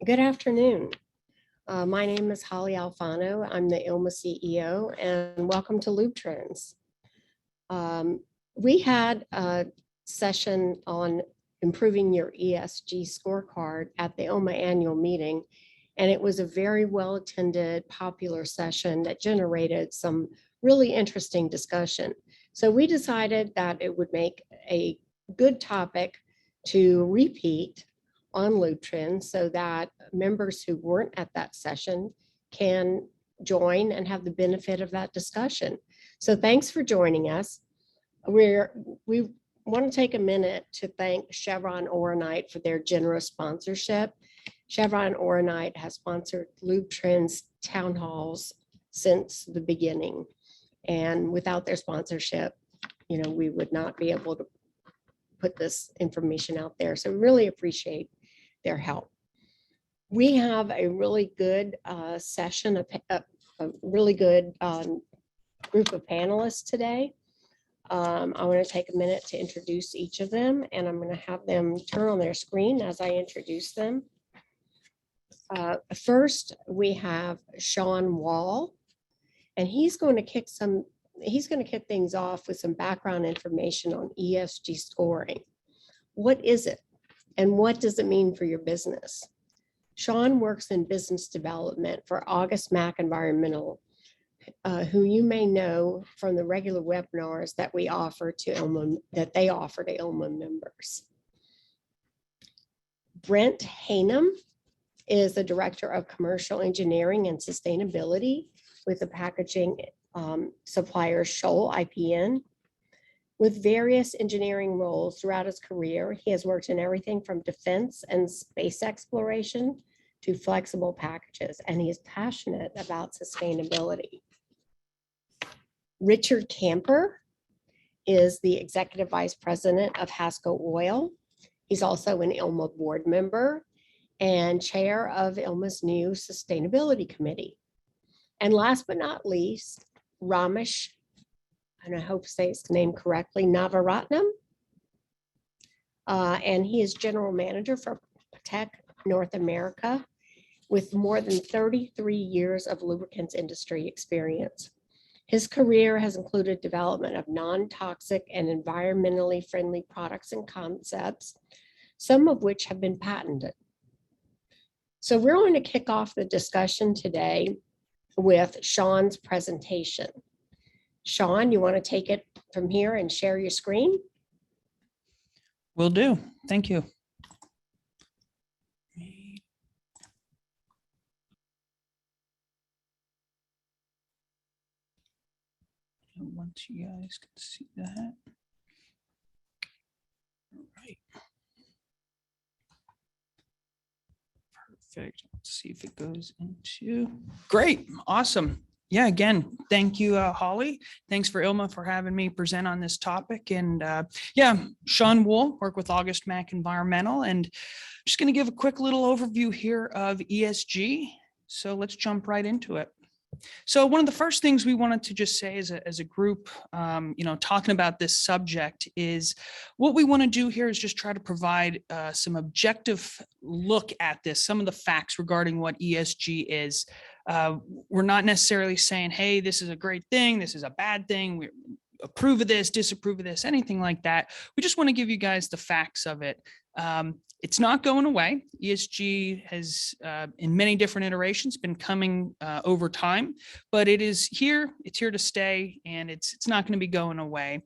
Good afternoon. My name is Holly Alfano. I'm the ILMA CEO, and welcome to LubeTrends. We had a session on improving your ESG scorecard at the ILMA annual meeting, and it was a very well-attended, popular session that generated some really interesting discussion. So we decided that it would make a good topic to repeat on LubeTrends so that members who weren't at that session can join and have the benefit of that discussion. So thanks for joining us. We want to take a minute to thank Chevron Oronite for their generous sponsorship. Chevron Oronite has sponsored LubeTrends town halls since the beginning. And without their sponsorship, we would not be able to put this information out there. So we really appreciate their help. We have a really good session, a really good group of panelists today. I want to take a minute to introduce each of them, and I'm going to have them turn on their screen as I introduce them. First, we have Sean Wall, and he's going to kick things off with some background information on ESG scoring. What is it? And what does it mean for your business? Sean works in business development for August Mac Environmental, who you may know from the regular webinars that we offer to ILMA, that they offer to ILMA members. Brent Hainum is the Director of Commercial Engineering and Sustainability with the packaging supplier Scholl IPN. With various engineering roles throughout his career, he has worked in everything from defense and space exploration to flexible packages, and he is passionate about sustainability. Richard Camper is the Executive Vice President of Hasco Oil. He's also an ILMA board member and chair of ILMA's new Sustainability Committee. And last but not least, Ramesh, and I hope to say his name correctly, Navaratnam. And he is General Manager for Patek North America with more than 33 years of lubricants industry experience. His career has included development of non-toxic and environmentally friendly products and concepts, some of which have been patented. So we're going to kick off the discussion today with Sean's presentation. Sean, you want to take it from here and share your screen? Will do. Thank you. Once you guys can see that. All right. Perfect. Let's see if it goes into. Great. Awesome. Yeah, again, thank you, Holly. Thanks for ILMA for having me present on this topic. And yeah, Sean Wool, work with August Mac Environmental, and just going to give a quick little overview here of ESG. So let's jump right into it. So one of the first things we wanted to just say as a group, talking about this subject is what we want to do here is just try to provide some objective look at this, some of the facts regarding what ESG is. We're not necessarily saying, hey, this is a great thing, this is a bad thing, we approve of this, disapprove of this, anything like that. We just want to give you guys the facts of it. It's not going away. ESG has, in many different iterations, been coming over time, but it is here. It's here to stay, and it's not going to be going away.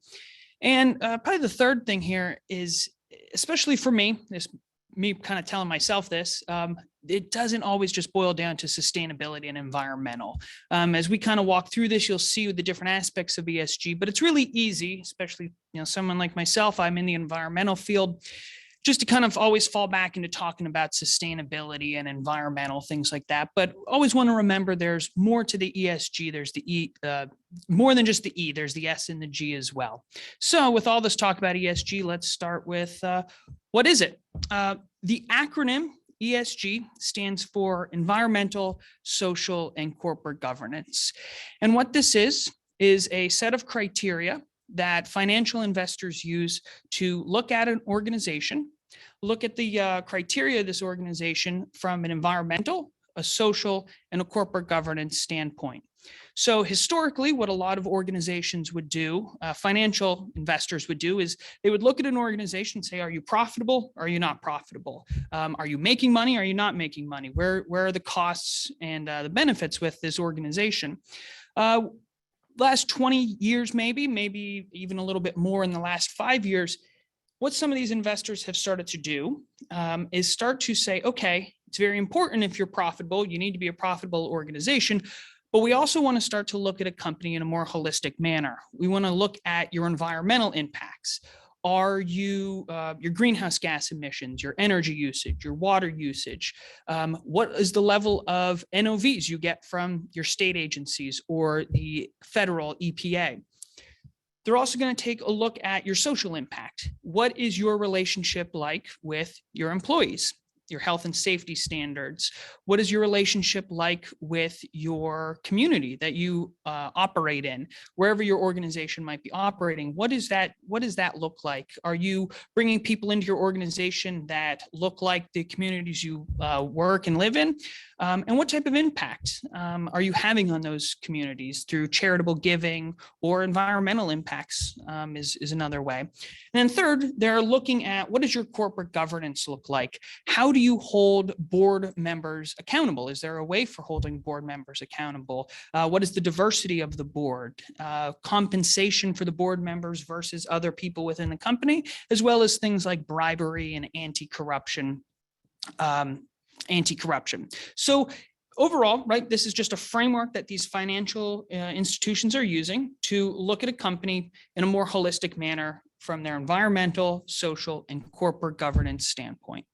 And probably the third thing here is, especially for me, me kind of telling myself this, it doesn't always just boil down to sustainability and environmental. As we kind of walk through this, you'll see the different aspects of ESG, but it's really easy, especially someone like myself, I'm in the environmental field, just to kind of always fall back into talking about sustainability and environmental things like that. But always want to remember there's more to the ESG. There's the E, more than just the E, there's the S and the G as well. So with all this talk about ESG, let's start with what is it? The acronym ESG stands for Environmental, Social, and Corporate Governance. And what this is a set of criteria that financial investors use to look at an organization, look at the criteria of this organization from an environmental, a social, and a corporate governance standpoint. So historically, what a lot of organizations would do, financial investors would do, is they would look at an organization and say, are you profitable? Or are you not profitable? Are you making money? Or are you not making money? Where are the costs and the benefits with this organization? Last 20 years, maybe even a little bit more in the last 5 years, what some of these investors have started to do is start to say, okay, it's very important if you're profitable, you need to be a profitable organization, but we also want to start to look at a company in a more holistic manner. We want to look at your environmental impacts. Are you your greenhouse gas emissions, your energy usage, your water usage? What is the level of NOVs you get from your state agencies or the federal EPA? They're also going to take a look at your social impact. What is your relationship like with your employees? Your health and safety standards? What is your relationship like with your community that you operate in, wherever your organization might be operating? What does that look like? Are you bringing people into your organization that look like the communities you work and live in? And what type of impact are you having on those communities through charitable giving or environmental impacts is another way. And then third, they're looking at what does your corporate governance look like? How do you hold board members accountable? Is there a way for holding board members accountable? What is the diversity of the board? Compensation for the board members versus other people within the company, as well as things like bribery and anti-corruption. So overall, right, this is just a framework that these financial institutions are using to look at a company in a more holistic manner from their environmental, social, and corporate governance standpoint.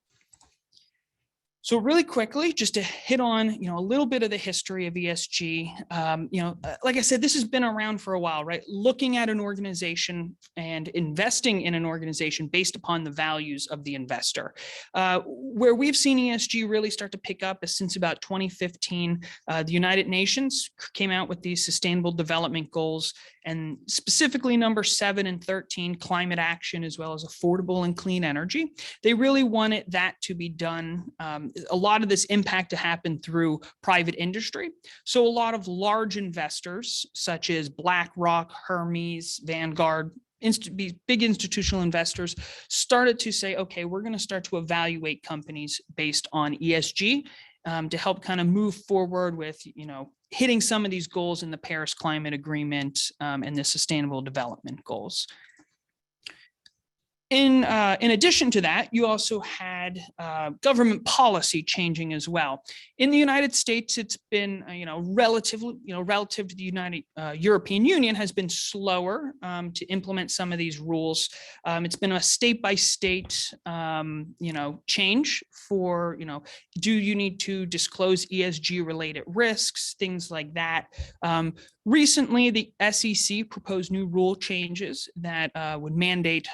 So really quickly, just to hit on, a little bit of the history of ESG, like I said, this has been around for a while, right? Looking at an organization and investing in an organization based upon the values of the investor. Where we've seen ESG really start to pick up is since about 2015, the United Nations came out with these Sustainable Development Goals, and specifically number 7 and 13, climate action, as well as affordable and clean energy. They really wanted that to be done. A lot of this impact to happen through private industry. So a lot of large investors, such as BlackRock, Hermes, Vanguard, big institutional investors, started to say, okay, we're going to start to evaluate companies based on ESG to help kind of move forward with, hitting some of these goals in the Paris Climate Agreement and the Sustainable Development Goals. In addition to that, you also had government policy changing as well. In the United States, it's been, relative to the European Union, has been slower to implement some of these rules. It's been a state-by-state, change for, do you need to disclose ESG-related risks, things like that. Recently, the SEC proposed new rule changes that would mandate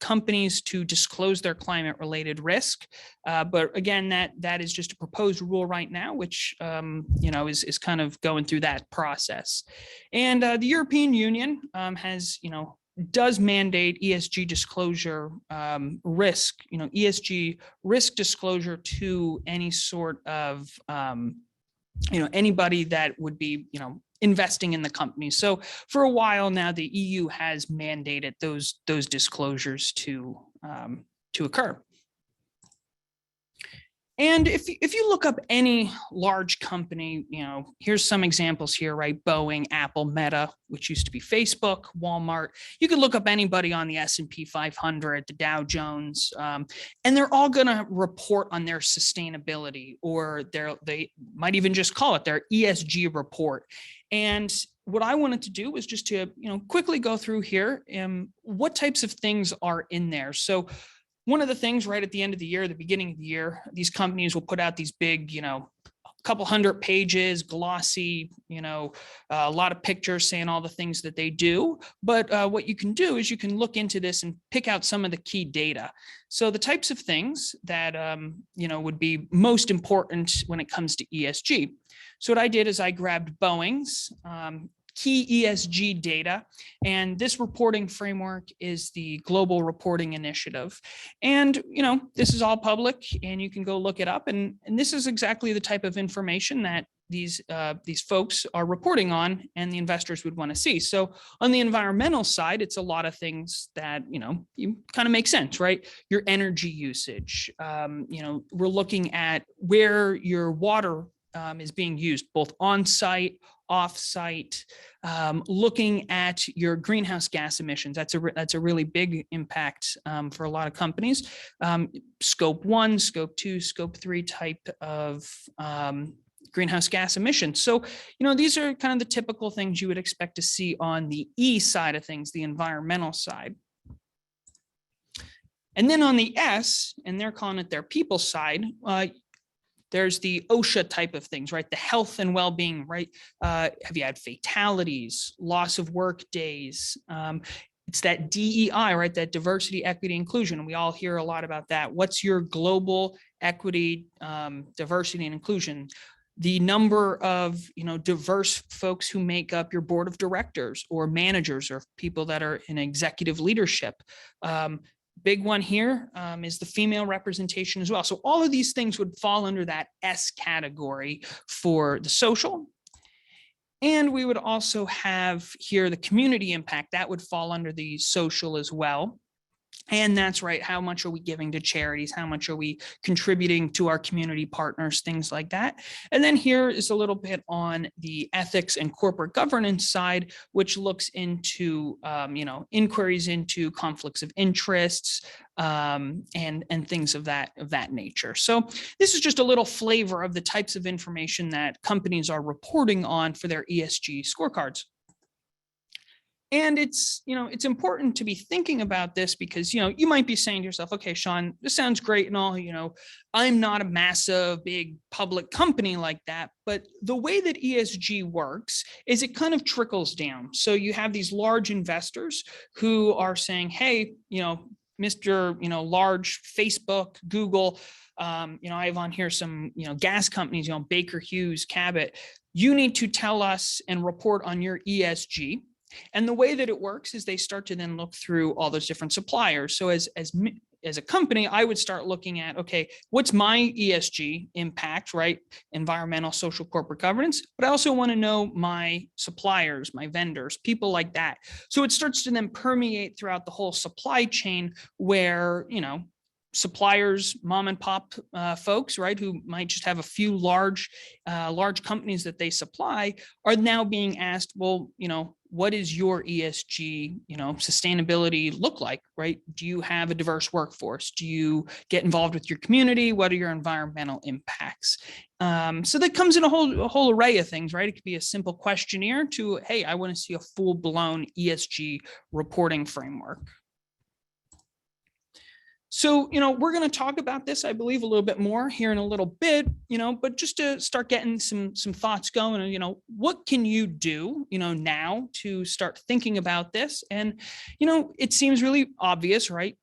companies to disclose their climate-related risk. But again, that is just a proposed rule right now, which is kind of going through that process. And the European Union does mandate ESG disclosure risk, ESG risk disclosure to any sort of anybody that would be investing in the company. So for a while now, the EU has mandated those disclosures to occur. And if you look up any large company, here's some examples here, right? Boeing, Apple, Meta, which used to be Facebook, Walmart. You could look up anybody on the S&P 500, the Dow Jones, and they're all going to report on their sustainability, or they might even just call it their ESG report. And what I wanted to do was just to quickly go through here what types of things are in there. So one of the things right at the end of the year, the beginning of the year, these companies will put out these big, couple hundred pages, glossy, a lot of pictures saying all the things that they do. But what you can do is you can look into this and pick out some of the key data. So the types of things that, would be most important when it comes to ESG. So what I did is I grabbed Boeing's key ESG data. And this reporting framework is the Global Reporting Initiative. And, this is all public and you can go look it up. And this is exactly the type of information that these folks are reporting on and the investors would want to see. So on the environmental side, it's a lot of things that, you kind of make sense, right? Your energy usage, we're looking at where your water is being used, both on-site, off-site, looking at your greenhouse gas emissions. That's a really big impact for a lot of companies. Scope 1, Scope 2, Scope 3 type of greenhouse gas emissions. So, these are kind of the typical things you would expect to see on the E side of things, the environmental side. And then on the S, and they're calling it their people side, there's the OSHA type of things, right? The health and well-being, right? Have you had fatalities, loss of work days? It's that DEI, right? That diversity, equity, inclusion. We all hear a lot about that. What's your global equity, diversity, and inclusion? The number of, diverse folks who make up your board of directors or managers or people that are in executive leadership. Big one here is the female representation as well. So all of these things would fall under that S category for the social. And we would also have here the community impact that would fall under the social as well. And that's right. How much are we giving to charities? How much are we contributing to our community partners? Things like that. And then here is a little bit on the ethics and corporate governance side, which looks into, inquiries into conflicts of interests and things of that nature. So this is just a little flavor of the types of information that companies are reporting on for their ESG scorecards. And it's important to be thinking about this because, you might be saying to yourself, okay, Sean, this sounds great and all, I'm not a massive, big public company like that. But the way that ESG works is it kind of trickles down. So you have these large investors who are saying, hey, Mr. Large Facebook, Google, I have on here some, gas companies, Baker Hughes, Cabot, you need to tell us and report on your ESG. And the way that it works is they start to then look through all those different suppliers. So as a company, I would start looking at, okay, what's my ESG impact, right? Environmental, social, corporate governance. But I also want to know my suppliers, my vendors, people like that. So it starts to then permeate throughout the whole supply chain where, suppliers, mom and pop folks, right, who might just have a few large companies that they supply are now being asked, well, what is your ESG, sustainability look like, right? Do you have a diverse workforce? Do you get involved with your community? What are your environmental impacts? So that comes in a whole array of things, right? It could be a simple questionnaire to, hey, I want to see a full-blown ESG reporting framework. So, we're going to talk about this, I believe, a little bit more here in a little bit, but just to start getting some thoughts going, what can you do, now to start thinking about this? And, it seems really obvious, right?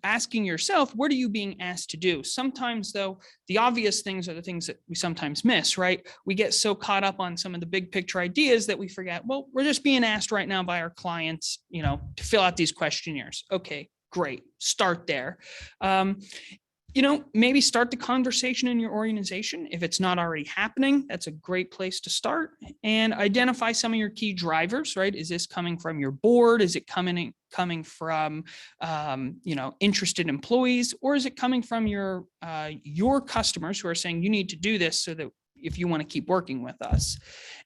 Asking yourself, what are you being asked to do? Sometimes, though, the obvious things are the things that we sometimes miss, right? We get so caught up on some of the big picture ideas that we forget, well, we're just being asked right now by our clients, to fill out these questionnaires. Okay. Great. Start there. Maybe start the conversation in your organization. If it's not already happening, that's a great place to start, and identify some of your key drivers, right? Is this coming from your board? Is it coming from, interested employees, or is it coming from your customers who are saying you need to do this so that if you want to keep working with us?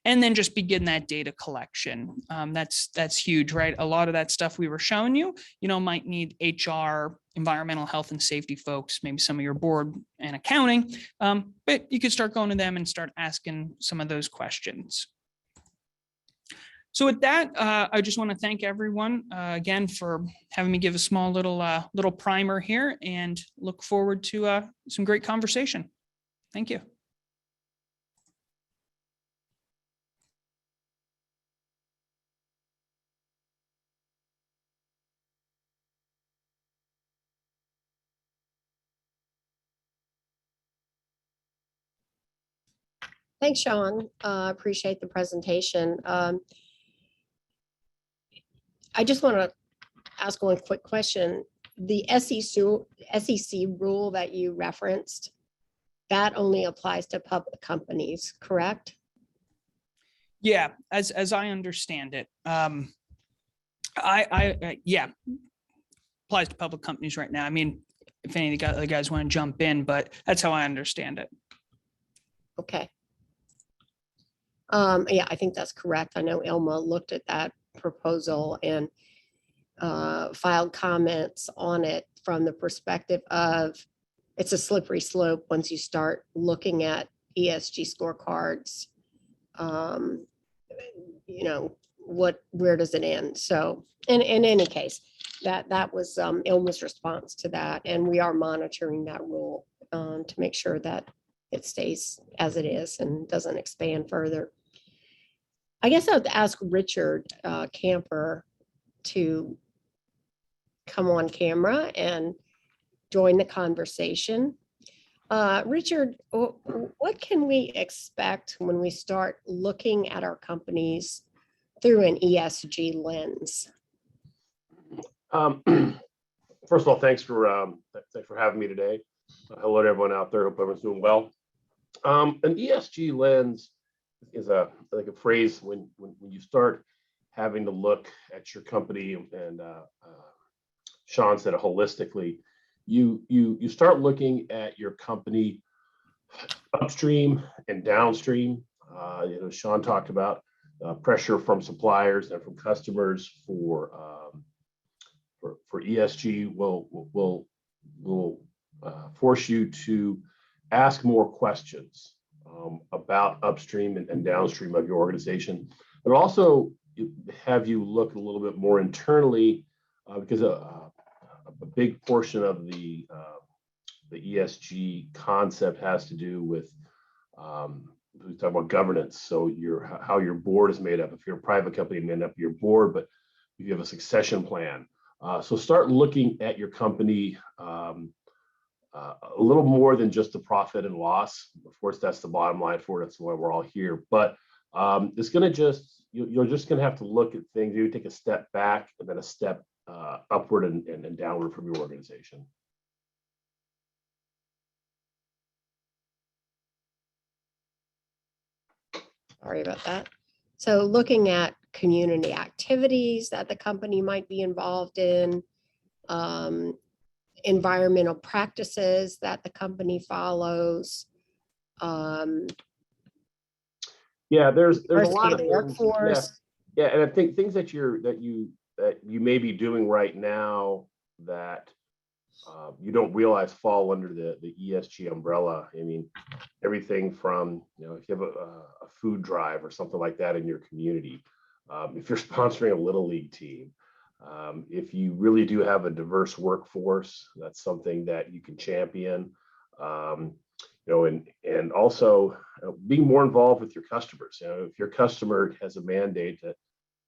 And then just begin that data collection. That's huge, right? A lot of that stuff we were showing you, might need HR, environmental health and safety folks, maybe some of your board and accounting, but you could start going to them and start asking some of those questions. So with that, I just want to thank everyone again for having me give a small little primer here, and look forward to some great conversation. Thank you. Thanks, Sean. Appreciate the presentation. I just want to ask one quick question. The SEC rule that you referenced, that only applies to public companies, correct? Yeah, as I understand it, yeah, applies to public companies right now. I mean, if any of the guys want to jump in, but that's how I understand it. Okay. Yeah, I think that's correct. I know ILMA looked at that proposal and filed comments on it from the perspective of it's a slippery slope once you start looking at ESG scorecards. You know, where does it end? So in any case, that was ILMA's response to that, and we are monitoring that rule to make sure that it stays as it is and doesn't expand further. I guess I would ask Richard Camper to come on camera and join the conversation. Richard, what can we expect when we start looking at our companies through an ESG lens? First of all, thanks for having me today. Hello to everyone out there. Hope everyone's doing well. An ESG lens is like a phrase when you start having to look at your company, and Sean said it holistically. You start looking at your company upstream and downstream. Sean talked about pressure from suppliers and from customers for ESG will force you to ask more questions about upstream and downstream of your organization, but also have you look a little bit more internally because a big portion of the ESG concept has to do with we talk about governance. So how your board is made up. If you're a private company, you made up your board, but you have a succession plan. So start looking at your company a little more than just the profit and loss. Of course, that's the bottom line for it. That's why we're all here. But it's going to you're just going to have to look at things. You take a step back and then a step upward and downward from your organization. Sorry about that. So looking at community activities that the company might be involved in, environmental practices that the company follows. Yeah, there's a lot of workforce. Yeah, and I think things that you may be doing right now that you don't realize fall under the ESG umbrella. I mean, everything from, if you have a food drive or something like that in your community, if you're sponsoring a little league team, if you really do have a diverse workforce, that's something that you can champion. And also being more involved with your customers. If your customer has a mandate that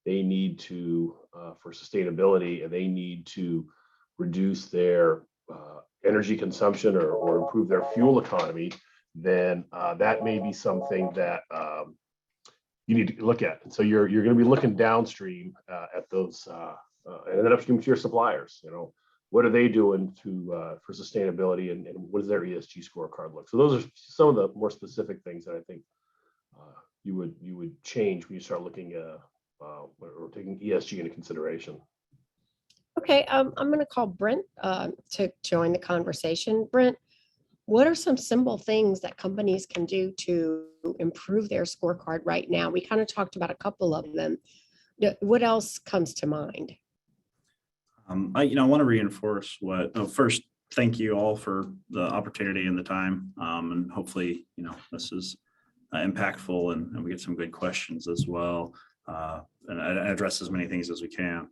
they need to for sustainability and they need to reduce their energy consumption or improve their fuel economy, then that may be something that you need to look at. And so you're going to be looking downstream at those, and then upstream to your suppliers. What are they doing for sustainability, and what does their ESG scorecard look? So those are some of the more specific things that I think you would change when you start looking at or taking ESG into consideration. Okay, I'm going to call Brent to join the conversation. Brent, what are some simple things that companies can do to improve their scorecard right now? We kind of talked about a couple of them. What else comes to mind? I want to reinforce first, thank you all for the opportunity and the time. And hopefully, this is impactful and we get some good questions as well. And address as many things as we can.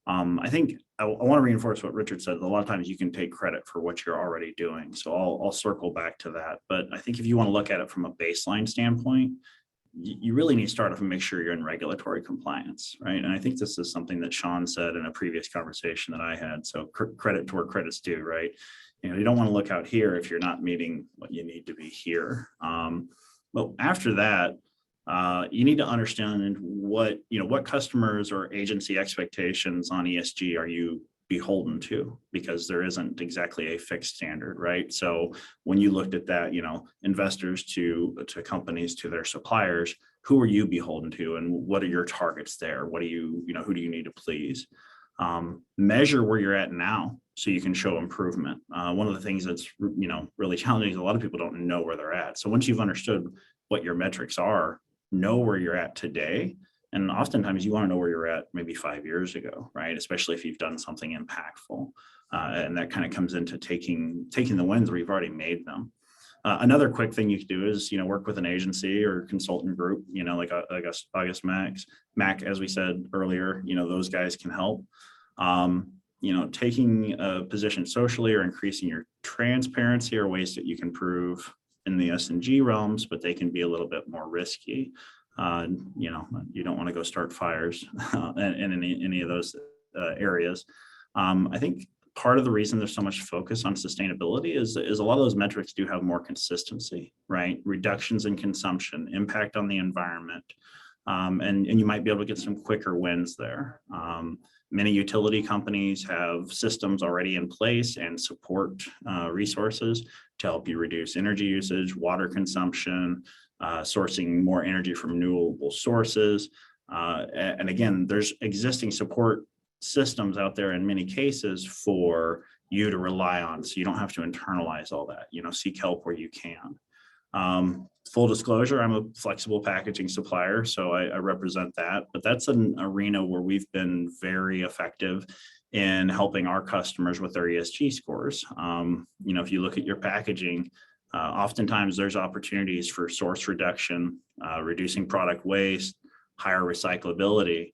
I think I want to reinforce what Richard said. A lot of times you can take credit for what you're already doing. So I'll circle back to that. But I think if you want to look at it from a baseline standpoint, you really need to start off and make sure you're in regulatory compliance, right? And I think this is something that Sean said in a previous conversation that I had. So credit to where credit's due, right? You don't want to look out here if you're not meeting what you need to be here. But after that, you need to understand what customers or agency expectations on ESG are you beholden to, because there isn't exactly a fixed standard, right? So when you looked at that, investors to companies, to their suppliers, who are you beholden to, and what are your targets there? What do who do you need to please? Measure where you're at now so you can show improvement. One of the things that's really challenging is a lot of people don't know where they're at. So once you've understood what your metrics are, know where you're at today. And oftentimes you want to know where you're at maybe 5 years ago, right? Especially if you've done something impactful. And that kind of comes into taking the wins where you've already made them. Another quick thing you could do is, work with an agency or consultant group, like August Mac, as we said earlier, those guys can help. Taking a position socially or increasing your transparency are ways that you can prove in the S&G realms, but they can be a little bit more risky. You don't want to go start fires in any of those areas. I think part of the reason there's so much focus on sustainability is a lot of those metrics do have more consistency, right? Reductions in consumption, impact on the environment, and you might be able to get some quicker wins there. Many utility companies have systems already in place and support resources to help you reduce energy usage, water consumption, sourcing more energy from renewable sources. And again, there's existing support systems out there in many cases for you to rely on, so you don't have to internalize all that. Seek help where you can. Full disclosure, I'm a flexible packaging supplier, so I represent that, but that's an arena where we've been very effective in helping our customers with their ESG scores. If you look at your packaging, oftentimes there's opportunities for source reduction, reducing product waste, higher recyclability.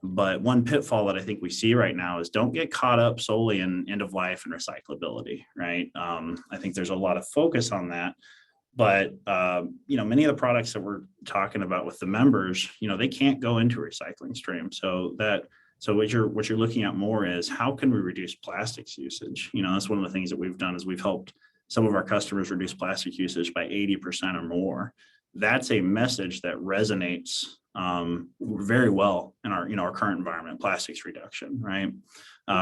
But one pitfall that I think we see right now is don't get caught up solely in end of life and recyclability, right? I think there's a lot of focus on that, but many of the products that we're talking about with the members, they can't go into a recycling stream. So what you're looking at more is how can we reduce plastics usage? That's one of the things that we've done is we've helped some of our customers reduce plastic usage by 80% or more. That's a message that resonates very well in our current environment, plastics reduction, right?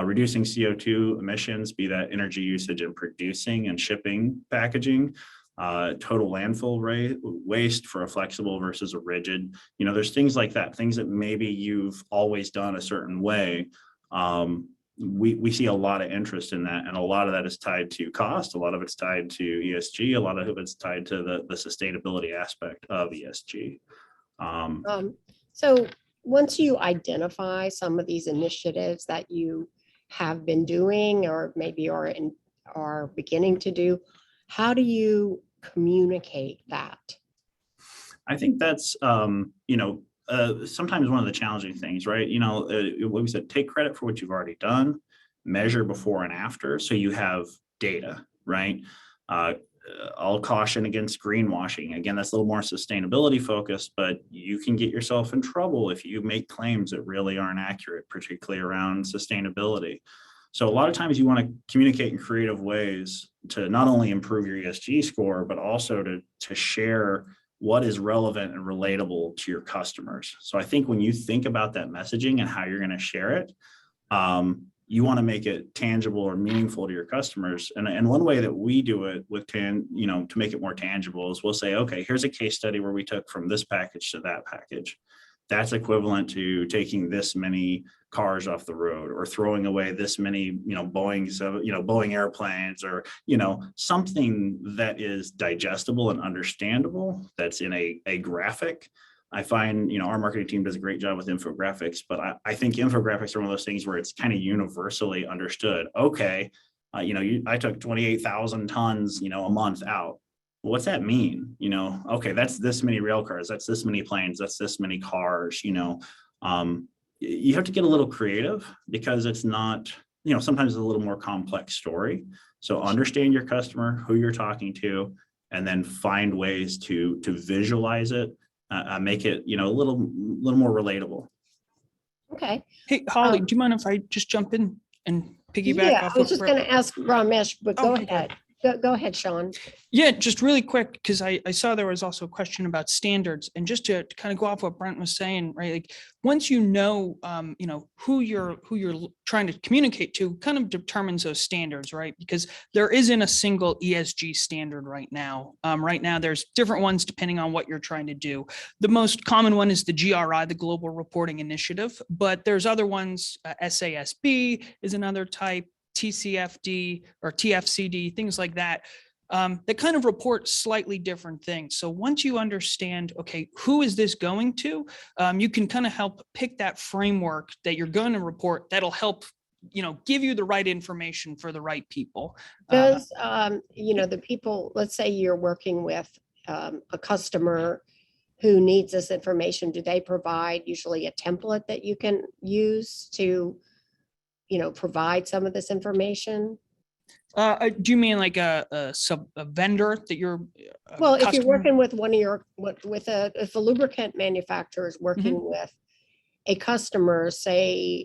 Reducing CO2 emissions, be that energy usage in producing and shipping packaging, total landfill waste for a flexible versus a rigid. There's things like that, things that maybe you've always done a certain way. We see a lot of interest in that, and a lot of that is tied to cost. A lot of it's tied to ESG. A lot of it's tied to the sustainability aspect of ESG. So once you identify some of these initiatives that you have been doing or maybe are beginning to do, how do you communicate that? I think that's, sometimes one of the challenging things, right? What we said, take credit for what you've already done, measure before and after, so you have data, right? I'll caution against greenwashing. Again, that's a little more sustainability focused, but you can get yourself in trouble if you make claims that really aren't accurate, particularly around sustainability. So a lot of times you want to communicate in creative ways to not only improve your ESG score, but also to share what is relevant and relatable to your customers. So I think when you think about that messaging and how you're going to share it, you want to make it tangible or meaningful to your customers. And one way that we do it to make it more tangible is we'll say, okay, here's a case study where we took from this package to that package. That's equivalent to taking this many cars off the road or throwing away this many, Boeing airplanes, or, something that is digestible and understandable that's in a graphic. I find, our marketing team does a great job with infographics, but I think infographics are one of those things where it's kind of universally understood. Okay, I took 28,000 tons, a month out. What's that mean? Okay, that's this many rail cars, that's this many planes, that's this many cars, you have to get a little creative because it's not, sometimes it's a little more complex story. So understand your customer, who you're talking to, and then find ways to visualize it, make it, a little more relatable. Okay. Hey, Holly, do you mind if I just jump in and piggyback Yeah, off? I was just going to ask Ramesh, but go Okay, ahead. Go ahead, Sean. Yeah, just really quick, because I saw there was also a question about standards, and just to kind of go off what Brent was saying, right? Like, once you know, who you're trying to communicate to, kind of determines those standards, right? Because there isn't a single ESG standard right now. Right now, there's different ones depending on what you're trying to do. The most common one is the GRI, the Global Reporting Initiative, but there's other ones. SASB is another type. TCFD or TFCD, things like that, that kind of report slightly different things. So once you understand, okay, who is this going to, you can kind of help pick that framework that you're going to report that'll help, give you the right information for the right people. Does, the people, let's say you're working with a customer who needs this information, do they provide usually a template that you can use to, provide some of this information? Do you mean like a vendor that you're? Well, if you're customer? working with if a lubricant manufacturer is working with a customer, say,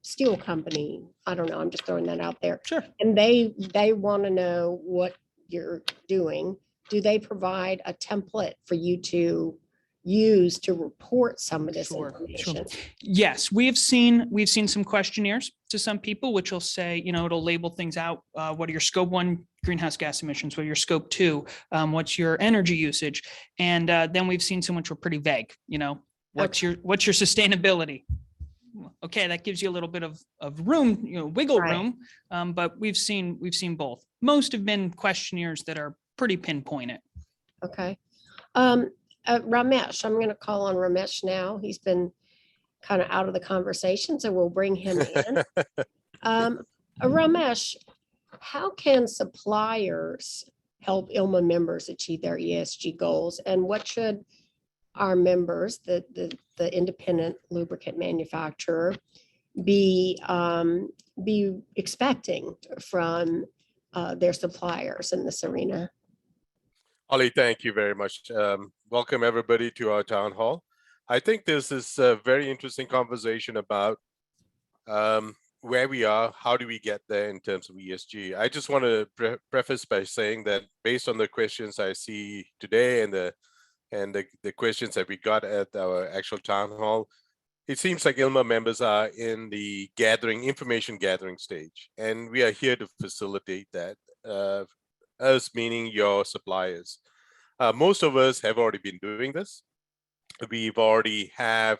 steel company, I don't know, I'm just throwing that out there. Sure. And they want to know what you're doing. Do they provide a template for you to use to report some of this Sure. information? Yes, we've seen some questionnaires to some people, which will say, it'll label things out. What are your scope 1 greenhouse gas emissions? What are your scope 2? What's your energy usage? And then we've seen some which were pretty vague. What's your sustainability? Okay, that gives you a little bit of room, wiggle Right. room. But we've seen both. Most have been questionnaires that are pretty pinpointed. Okay. Ramesh, I'm going to call on Ramesh now. He's been kind of out of the conversation, so we'll bring him in. Ramesh, how can suppliers help ILMA members achieve their ESG goals? And what should our members, the independent lubricant manufacturer, be expecting from their suppliers in this arena? Holly, thank you very much. Welcome everybody to our town hall. I think this is a very interesting conversation about where we are, how do we get there in terms of ESG. I just want to preface by saying that based on the questions I see today and the questions that we got at our actual town hall, it seems like ILMA members are in the information gathering stage, and we are here to facilitate that. Us meaning your suppliers. Most of us have already been doing this. We've already have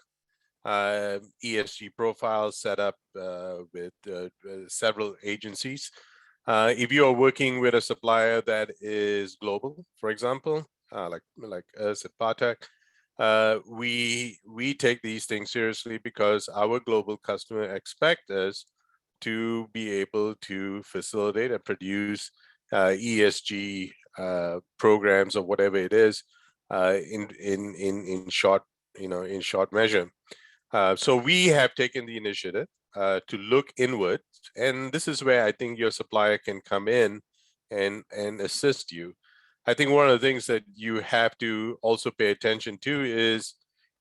ESG profiles set up with several agencies. If you are working with a supplier that is global, for example, like us at Patek, we take these things seriously because our global customer expect us to be able to facilitate and produce ESG programs or whatever it is in short measure. So we have taken the initiative to look inward, and this is where I think your supplier can come in and assist you. I think one of the things that you have to also pay attention to is,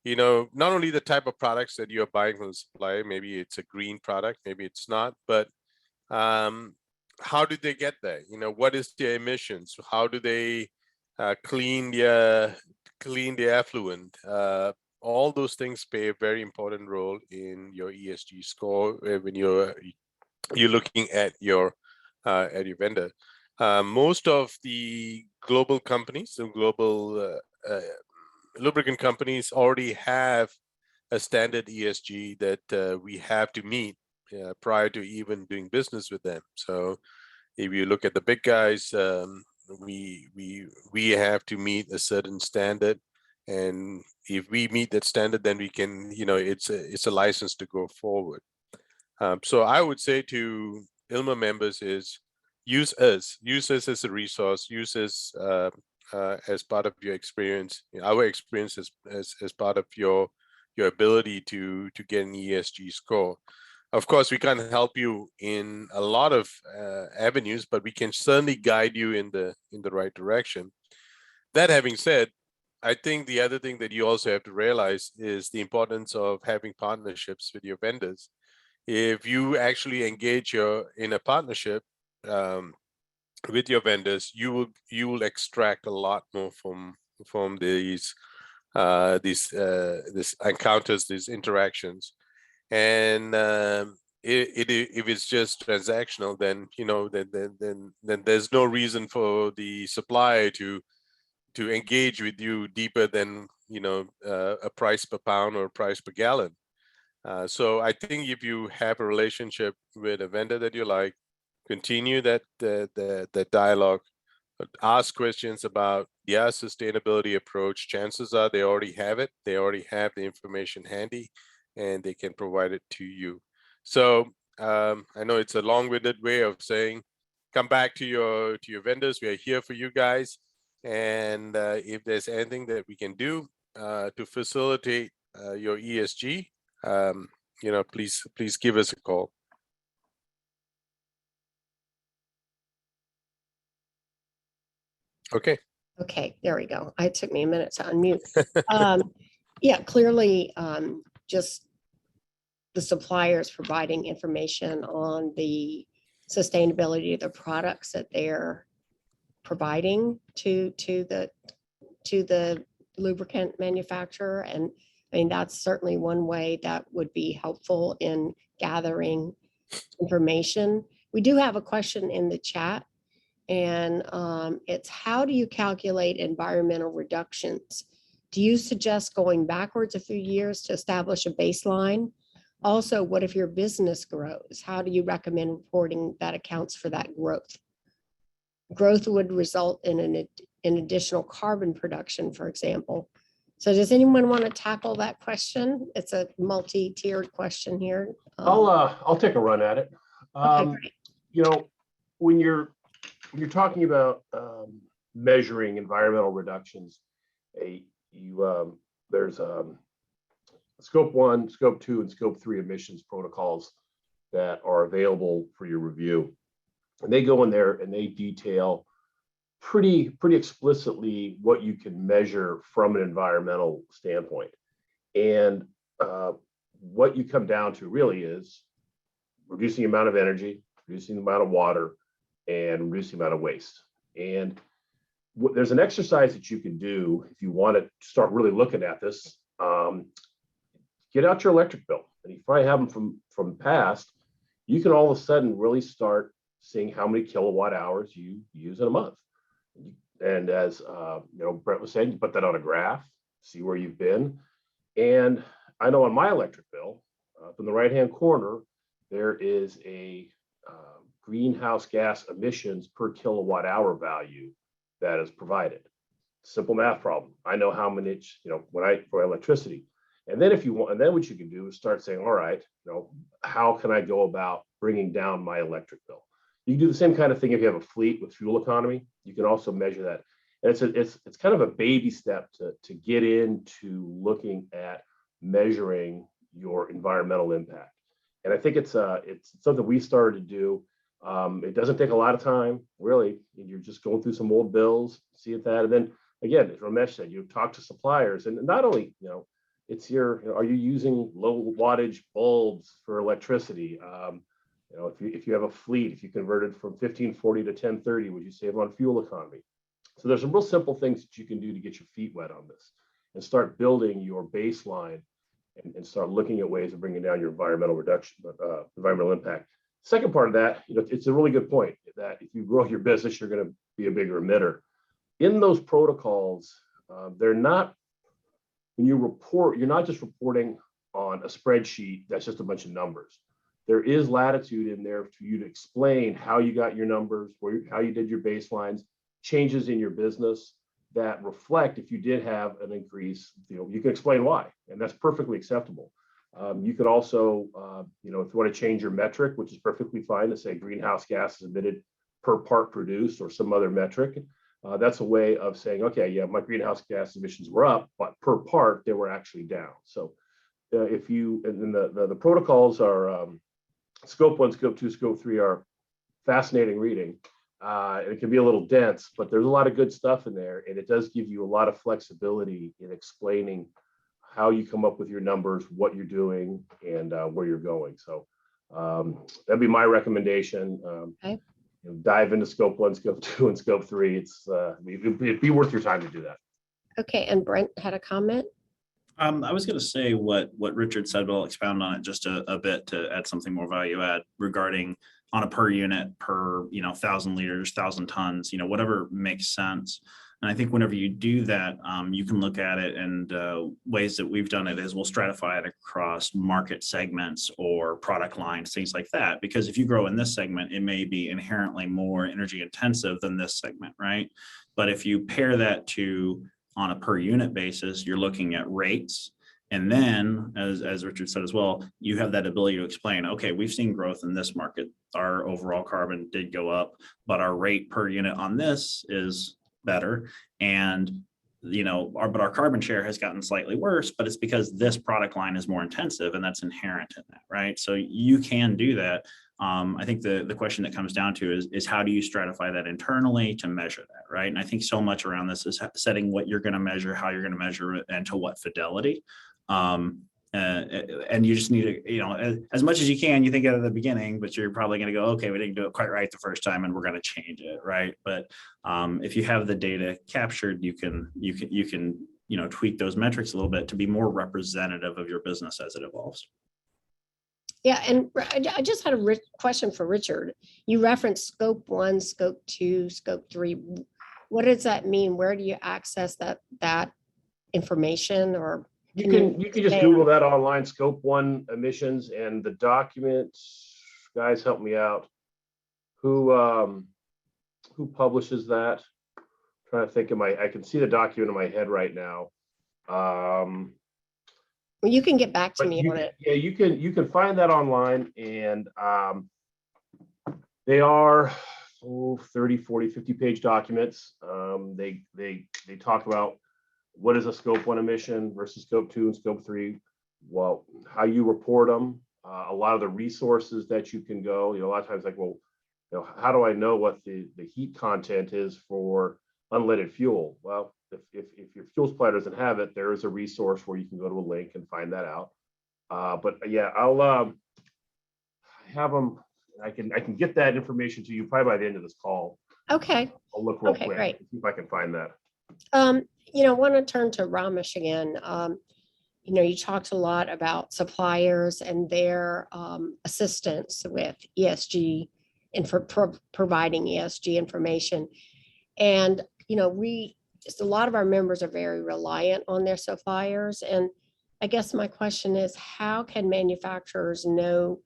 not only the type of products that you're buying from the supplier, maybe it's a green product, maybe it's not, but how did they get there? What is their emissions? How do they clean the effluent? All those things play a very important role in your ESG score when you're looking at your vendor. Most of the global companies, the global lubricant companies, already have a standard ESG that we have to meet prior to even doing business with them. So if you look at the big guys, we have to meet a certain standard, and if we meet that standard, then we can, it's a license to go forward. So I would say to ILMA members is use us as a resource, use us as part of your experience, our experience as part of your ability to get an ESG score. Of course, we can't help you in a lot of avenues, but we can certainly guide you in the right direction. That having said, I think the other thing that you also have to realize is the importance of having partnerships with your vendors. If you actually engage in a partnership, with your vendors, you will extract a lot more from these encounters, these interactions. And if it's just transactional, then then there's no reason for the supplier to engage with you deeper than a price per pound or price per gallon. So I think if you have a relationship with a vendor that you like, continue that dialogue, ask questions about their sustainability approach. Chances are they already have it. They already have the information handy, and they can provide it to you. So I know it's a long-winded way of saying, come back to your vendors. We are here for you guys, and if there's anything that we can do to facilitate your ESG, please give us a call. Okay. Okay, there we go. It took me a minute to unmute. Yeah, clearly, just the suppliers providing information on the sustainability of the products that they're providing to the lubricant manufacturer. And I mean, that's certainly one way that would be helpful in gathering information. We do have a question in the chat, and it's, how do you calculate environmental reductions? Do you suggest going backwards a few years to establish a baseline? Also, what if your business grows? How do you recommend reporting that accounts for that growth? Growth would result in an additional carbon production, for example. So does anyone want to tackle that question? It's a multi-tiered question here. I'll take a run at it. Okay, great. When you're talking about measuring environmental reductions, there's Scope 1, Scope 2, and Scope 3 emissions protocols that are available for your review. And they go in there and they detail pretty explicitly what you can measure from an environmental standpoint. And what you come down to really is reducing the amount of energy, reducing the amount of water, and reducing the amount of waste. And there's an exercise that you can do if you want to start really looking at this. Get out your electric bill, and you probably have them from the past. You can all of a sudden really start seeing how many kilowatt hours you use in a month. And as Brett was saying, you put that on a graph, see where you've been. And I know on my electric bill, up in the right-hand corner, there is a greenhouse gas emissions per kilowatt hour value that is provided. Simple math problem. I know how many, for electricity. And then what you can do is start saying, all right, how can I go about bringing down my electric bill? You can do the same kind of thing if you have a fleet with fuel economy. You can also measure that. And it's kind of a baby step to get into looking at measuring your environmental impact. And I think it's something we started to do. It doesn't take a lot of time, really. You're just going through some old bills, see that, and then again, as Ramesh said, you talk to suppliers, and not only it's are you using low wattage bulbs for electricity? If you have a fleet, if you converted from 1540 to 1030, would you save on fuel economy? So there's some real simple things that you can do to get your feet wet on this and start building your baseline and start looking at ways of bringing down your environmental impact. Second part of that, it's a really good point that if you grow your business, you're going to be a bigger emitter. In those protocols, they're not, when you report, you're not just reporting on a spreadsheet that's just a bunch of numbers. There is latitude in there for you to explain how you got your numbers, how you did your baselines, changes in your business that reflect if you did have an increase. You can explain why, and that's perfectly acceptable. You could also, if you want to change your metric, which is perfectly fine, to say greenhouse gas is emitted per part produced or some other metric. That's a way of saying, okay, yeah, my greenhouse gas emissions were up, but per part they were actually down. So and then the protocols are Scope 1, Scope 2, Scope 3 are fascinating reading. It can be a little dense, but there's a lot of good stuff in there, and it does give you a lot of flexibility in explaining how you come up with your numbers, what you're doing, and where you're going. So that'd be my recommendation. Okay. dive into scope 1, scope 2, and scope 3. It'd be worth your time to do that. Okay, and Brent had a comment. I was going to say what Richard said, but I'll expound on it just a bit to add something more value add regarding on a per unit, per 1,000 liters, 1,000 tons, whatever makes sense. And I think whenever you do that, you can look at it, and ways that we've done it is we'll stratify it across market segments or product lines, things like that. Because if you grow in this segment, it may be inherently more energy intensive than this segment, right? But if you pair that to on a per unit basis, you're looking at rates. And then, as Richard said as well, you have that ability to explain, okay, we've seen growth in this market. Our overall carbon did go up, but our rate per unit on this is better. And, our carbon share has gotten slightly worse, but it's because this product line is more intensive, and that's inherent in that, right? So you can do that. I think the question that comes down to is how do you stratify that internally to measure that, right? And I think so much around this is setting what you're going to measure, how you're going to measure it, and to what fidelity. And you just need to, as much as you can, you think of it at the beginning, but you're probably going to go, okay, we didn't do it quite right the first time, and we're going to change it, right? But if you have the data captured, you can tweak those metrics a little bit to be more representative of your business as it evolves. Yeah, and I just had a question for Richard. You referenced scope 1, scope 2, scope 3. What does that mean? Where do you access that information? Or you can just Google that online, scope 1 emissions, and the document. Guys, help me out. Who publishes that? I'm trying to think of I can see the document in my head right now. Well, you can get back to me on it. Yeah, you can find that online, and they are 30, 40, 50 page documents. They talk about what is a scope 1 emission versus scope 2 and scope 3. Well, how you report them, a lot of the resources that you can go. A lot of times, like, well, how do I know what the heat content is for unleaded fuel? Well, if your fuel supplier doesn't have it, there is a resource where you can go to a link and find that out. But yeah, I'll have them. I can get that information to you probably by the end of this call. Okay. I'll look real quick. Great. See if I can find that. I want to turn to Ramesh again. You talked a lot about suppliers and their assistance with ESG and for providing ESG information. And, a lot of our members are very reliant on their suppliers. And I guess my question is, how can manufacturers know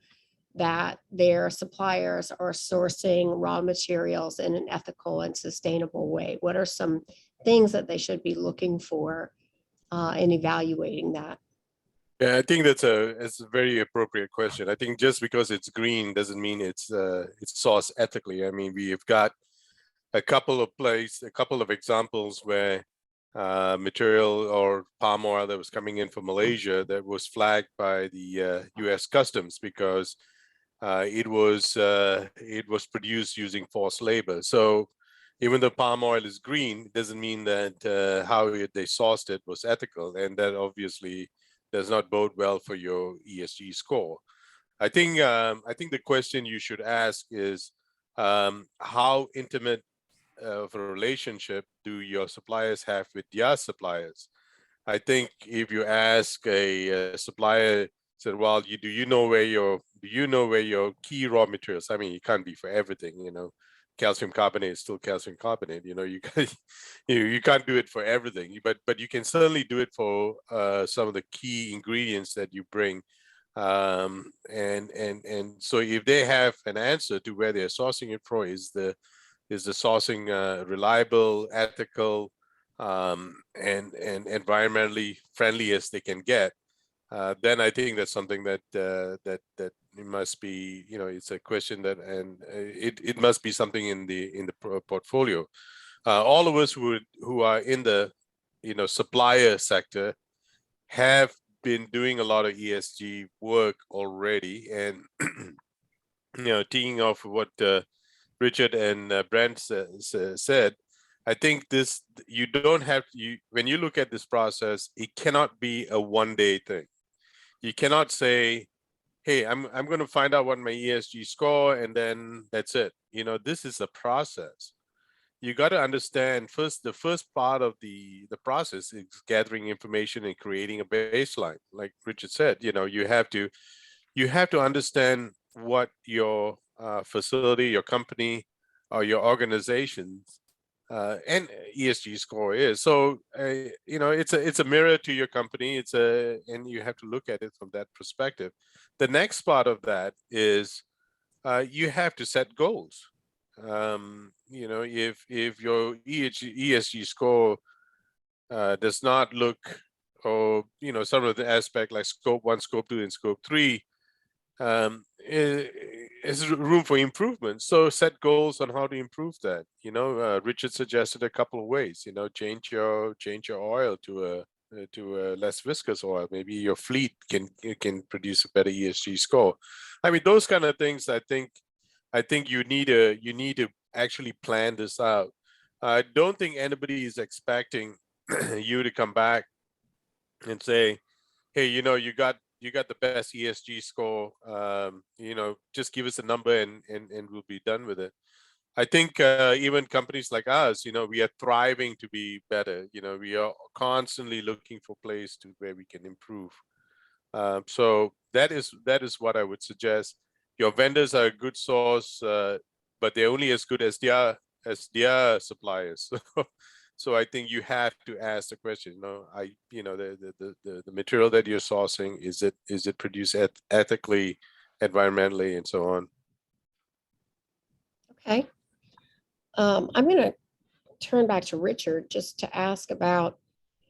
that their suppliers are sourcing raw materials in an ethical and sustainable way? What are some things that they should be looking for in evaluating that? Yeah, I think it's a very appropriate question. I think just because it's green doesn't mean it's sourced ethically. I mean, we've got a couple of examples where material or palm oil that was coming in from Malaysia that was flagged by the U.S. Customs because it was produced using forced labor. So even though palm oil is green, it doesn't mean that how they sourced it was ethical, and that obviously does not bode well for your ESG score. I think the question you should ask is how intimate of a relationship do your suppliers have with their suppliers? I think if you ask a supplier, said, well, do you know where your key raw materials? I mean, it can't be for everything, calcium carbonate is still calcium carbonate. You can't do it for everything, but you can certainly do it for some of the key ingredients that you bring. And so if they have an answer to where they're sourcing it from, is the sourcing reliable, ethical, and environmentally friendly as they can get, then I think that's something that it must be, it's a question that, and it must be something in the portfolio. All of us who are in the supplier sector have been doing a lot of ESG work already, and teeing off what Richard and Brent said, I think you don't have when you look at this process, it cannot be a one-day thing. You cannot say, hey, I'm going to find out what my ESG score, and then that's it. This is a process. You got to understand first, the first part of the process is gathering information and creating a baseline. Like Richard said, you have to understand what your facility, your company, or your organization's and ESG score is. So it's a mirror to your company. And you have to look at it from that perspective. The next part of that is you have to set goals. If your ESG score does not look, or some of the aspect like scope 1, scope 2, and scope 3 is room for improvement. So set goals on how to improve that. Richard suggested a couple of ways. Change your oil to a less viscous oil. Maybe your fleet can produce a better ESG score. I mean, those kind of things. I think you need to actually plan this out. I don't think anybody is expecting you to come back and say, hey, you got the best ESG score. Just give us a number and we'll be done with it. I think even companies like us, we are thriving to be better. We are constantly looking for places where we can improve. So that is what I would suggest. Your vendors are a good source, but they're only as good as their suppliers. So I think you have to ask the question. The material that you're sourcing, is it produced ethically, environmentally, and so on. Okay. I'm going to turn back to Richard just to ask about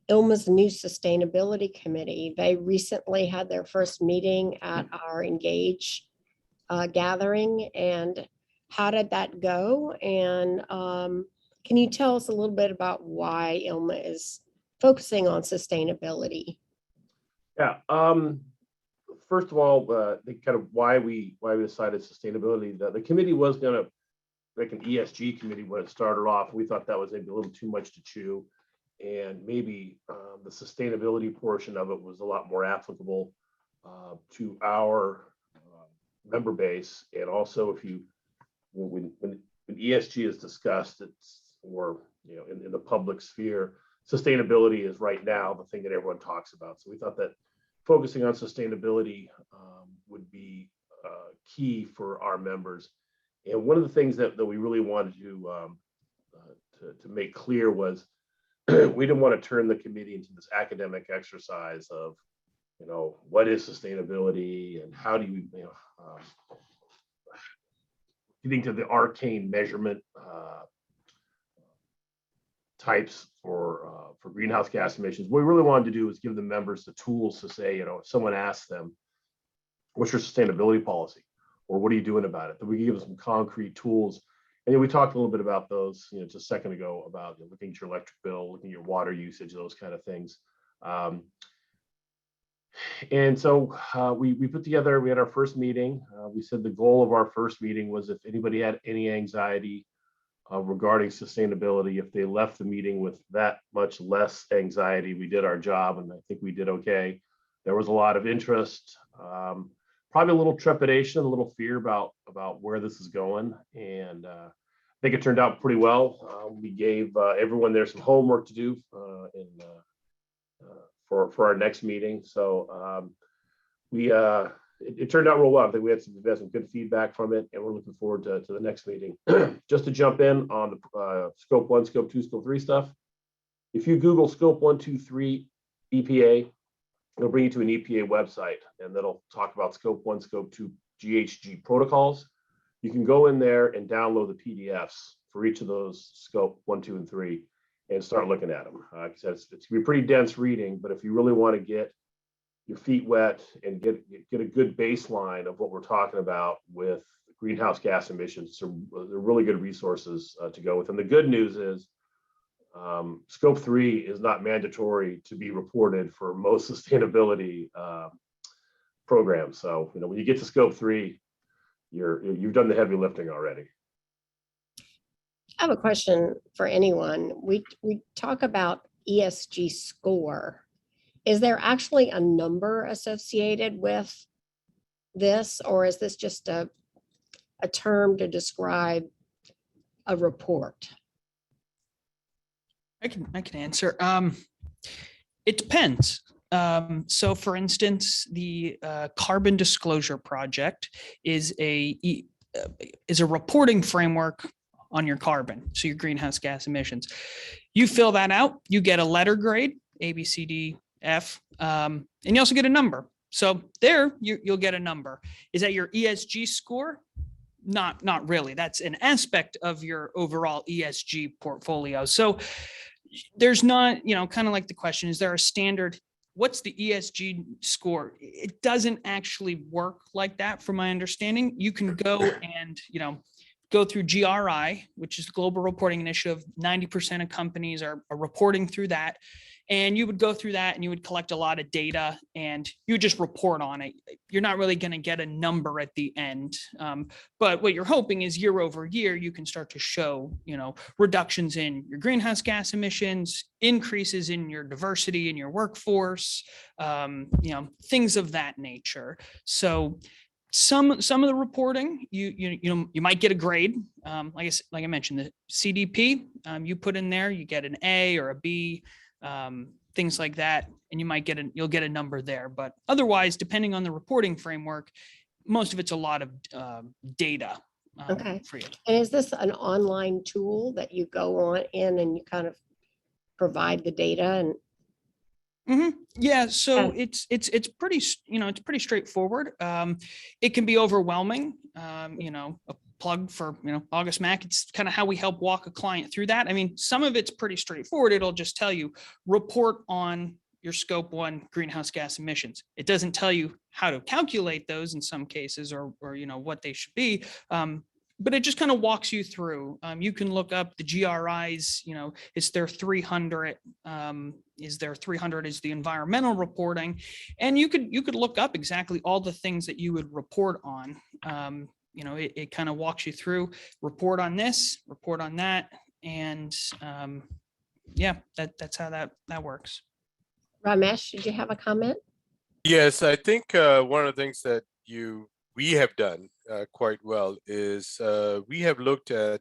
ILMA's new sustainability committee. They recently had their first meeting at our Engage gathering. And how did that go? And can you tell us a little bit about why ILMA is focusing on sustainability? Yeah. First of all, the kind of why we decided sustainability. The committee was going to make an ESG committee when it started off. We thought that was maybe a little too much to chew, and maybe the sustainability portion of it was a lot more applicable to our member base. And also, when ESG is discussed, it's in the public sphere, sustainability is right now the thing that everyone talks about. So we thought that focusing on sustainability would be key for our members. And one of the things that we really wanted to make clear was we didn't want to turn the committee into this academic exercise of, what is sustainability and how do you, getting to the arcane measurement types for greenhouse gas emissions. What we really wanted to do is give the members the tools to say, if someone asks them, what's your sustainability policy? Or what are you doing about it? That we can give them some concrete tools. And then we talked a little bit about those, just a second ago, about looking at your electric bill, looking at your water usage, those kind of things. And so we put together, we had our first meeting. We said the goal of our first meeting was if anybody had any anxiety regarding sustainability, if they left the meeting with that much less anxiety, we did our job, and I think we did okay. There was a lot of interest, probably a little trepidation, a little fear about where this is going, and I think it turned out pretty well. We gave everyone there some homework to do for our next meeting, so it turned out real well. I think we had some good feedback from it, and we're looking forward to the next meeting. Just to jump in on the scope 1, scope 2, scope 3 stuff. If you Google scope 1, 2, 3 EPA, it'll bring you to an EPA website, and that'll talk about scope 1, scope 2 GHG protocols. You can go in there and download the PDFs for each of those scope 1, 2, and 3 and start looking at them. Like I said, it's going to be pretty dense reading, but if you really want to get your feet wet and get a good baseline of what we're talking about with greenhouse gas emissions, so they're really good resources to go with. And the good news is scope 3 is not mandatory to be reported for most sustainability programs. So when you get to scope 3, you've done the heavy lifting already. I have a question for anyone. We talk about ESG score. Is there actually a number associated with this, or is this just a term to describe a report? I can answer. It depends. So for instance, the Carbon Disclosure Project is a reporting framework on your carbon, so your greenhouse gas emissions. You fill that out, you get a letter grade, A, B, C, D, F, and you also get a number. So there you'll get a number. Is that your ESG score? Not really. That's an aspect of your overall ESG portfolio. So there's not, kind of like the question, is there a standard? What's the ESG score? It doesn't actually work like that from my understanding. You can go and, go through GRI, which is the Global Reporting Initiative. 90% of companies are reporting through that. And you would go through that and you would collect a lot of data and you would just report on it. You're not really going to get a number at the end. But what you're hoping is year over year, you can start to show, reductions in your greenhouse gas emissions, increases in your diversity in your workforce, things of that nature. So some of the reporting, you might get a grade. Like I mentioned, the CDP, you put in there, you get an A or a B, things like that, and you'll get a number there. But otherwise, depending on the reporting framework, most of it's a lot of data. Okay. For you. And is this an online tool that you go on in and you kind of provide the data and? Yeah, so Okay. it's pretty, it's pretty straightforward. It can be overwhelming. A plug for, August Mac. It's kind of how we help walk a client through that. I mean, some of it's pretty straightforward. It'll just tell you report on your scope 1 greenhouse gas emissions. It doesn't tell you how to calculate those in some cases or what they should be. But it just kind of walks you through. You can look up the GRIs, it's their 300, is the environmental reporting. And you could look up exactly all the things that you would report on. It kind of walks you through, report on this, report on that. And that's how that works. Ramesh, did you have a comment? Yes, I think one of the things that we have done quite well is we have looked at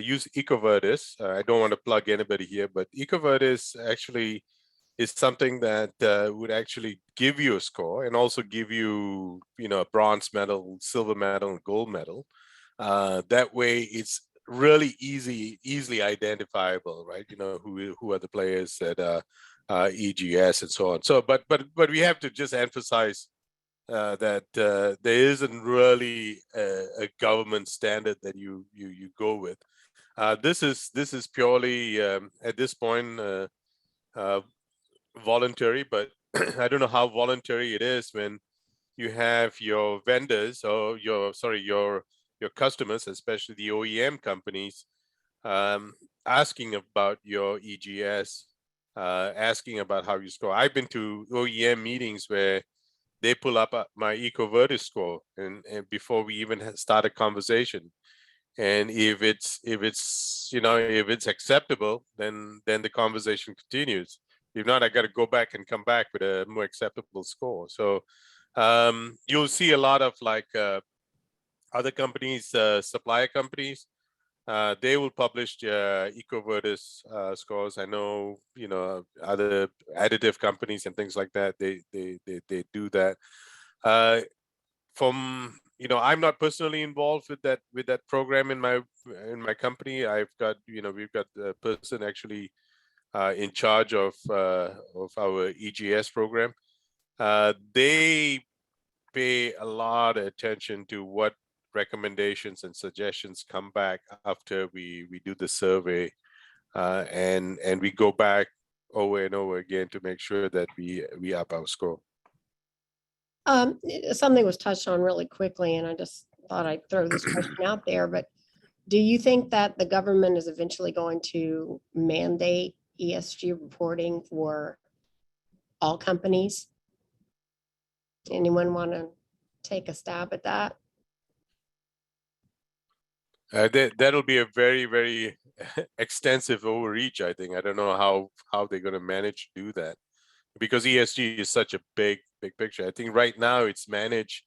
use EcoVertis. I don't want to plug anybody here, but EcoVertis actually is something that would actually give you a score and also give you, a bronze medal, silver medal, and gold medal. That way, it's really easily identifiable, right? Who are the players at EGS and so on. So, but we have to just emphasize that there isn't really a government standard that you go with. This is purely at this point voluntary, but I don't know how voluntary it is when you have your vendors or your customers, especially the OEM companies, asking about your EGS, asking about how you score. I've been to OEM meetings where they pull up my EcoVertis score and before we even start a conversation. And if it's acceptable, then the conversation continues. If not, I got to go back and come back with a more acceptable score. So you'll see a lot of other companies, supplier companies, they will publish EcoVertis scores. I know, other additive companies and things like that, they do that. I'm not personally involved with that program in my company. I've got, we've got the person actually in charge of our EGS program. They pay a lot of attention to what recommendations and suggestions come back after we do the survey, and we go back over and over again to make sure that we up our score. Something was touched on really quickly, and I just thought I'd throw this question out there, but do you think that the government is eventually going to mandate ESG reporting for all companies? Anyone want to take a stab at that? That'll be a very, very extensive overreach, I think. I don't know how they're going to manage to do that, because ESG is such a big picture. I think right now it's managed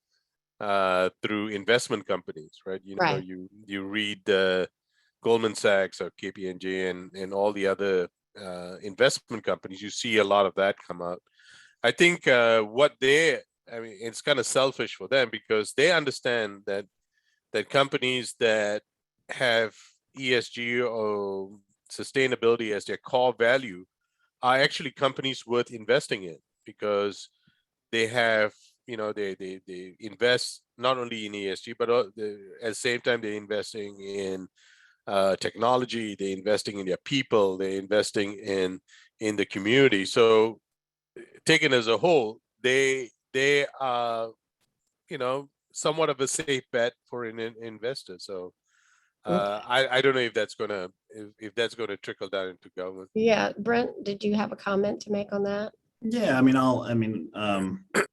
through investment companies, right? You know, Right. you read Goldman Sachs or KPMG and all the other investment companies, you see a lot of that come out. I think I mean, it's kind of selfish for them because they understand that companies that have ESG or sustainability as their core value are actually companies worth investing in, because they have, you know, they invest not only in ESG, but at the same time they're investing in technology, they're investing in their people, they're investing in the community. So taken as a whole, they are, you know, somewhat of a safe bet for an investor. So I don't know if that's gonna if that's gonna trickle down into government. Yeah, Brent, did you have a comment to make on that? Yeah,